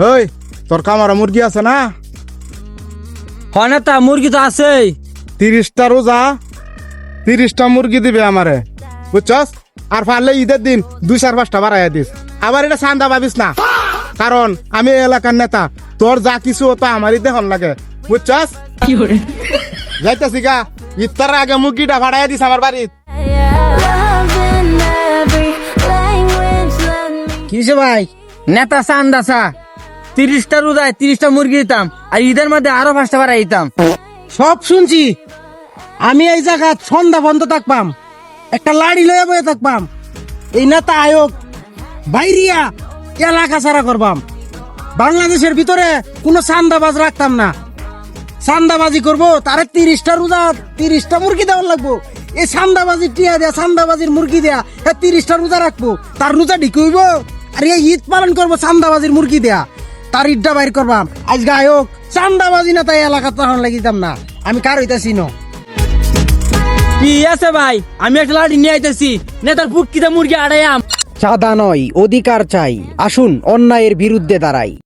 ওই তোর কামারা মুরগি আছে না? নেতা মুরগি তো আছেই। 30টা রোজা 30টা মুরগি দিবে আমারে, বুঝছস? আর পারলে ঈদের দিন 2-4-5টা বাড়াইয়া দিস। আবার এটা চান্দা পাবিস না, কারণ আমি এই এলাকার নেতা। তোর যা কিছু হতো আমারই দেহন লাগে, বুঝছস? যাইতাছি গা, ইফতারের আগে মুরগিটা ভাড়াইয়া দিস আমার বাড়িত। কিসে ভাই নেতা চান্দাসা 30টা রোজায় 30টা মুরগি দিতাম, আর ঈদের মধ্যে আরো 5টা বাড়াই দিতাম। সব শুনছি। আমি এই জায়গা সন্ধ্যা বন্ধ থাকবাম, একটা লাড়ি লয়ে বয়ে থাকবাম। এই নেতা আয়োগ বাইরিয়া এলাকা ছাড়া করবাম। বাংলাদেশের ভিতরে কোনো চান্দাবাজ রাখতাম না। চান্দাবাজি করবো, তারে 30টা রোজা 30টা মুরগি দেওয়ার লাগবো। এই চান্দাবাজির টিয়া দেয়া, চান্দাবাজির মুরগি দেয়া, 30টা রোজা রাখবো, তার রোজা ঢিক হইব। আর এই ঈদ পালন করবো চান্দাবাজির মুরগি দেয়া, তার ঈদটা বাইর করবাম। আজকে আয়োগ চান্দাবাজি না, তাই এলাকা তখন লাগিতাম না। আমি কার হইতাছি ন কি আছে ভাই, আমি একটা লাড়ি নিয়ে আইতেছি, নেতার পুটকিতে মুরগি আড়াইয়াম। চাঁদা নয়, অধিকার চাই। আসুন অন্যায়ের বিরুদ্ধে দাঁড়াই।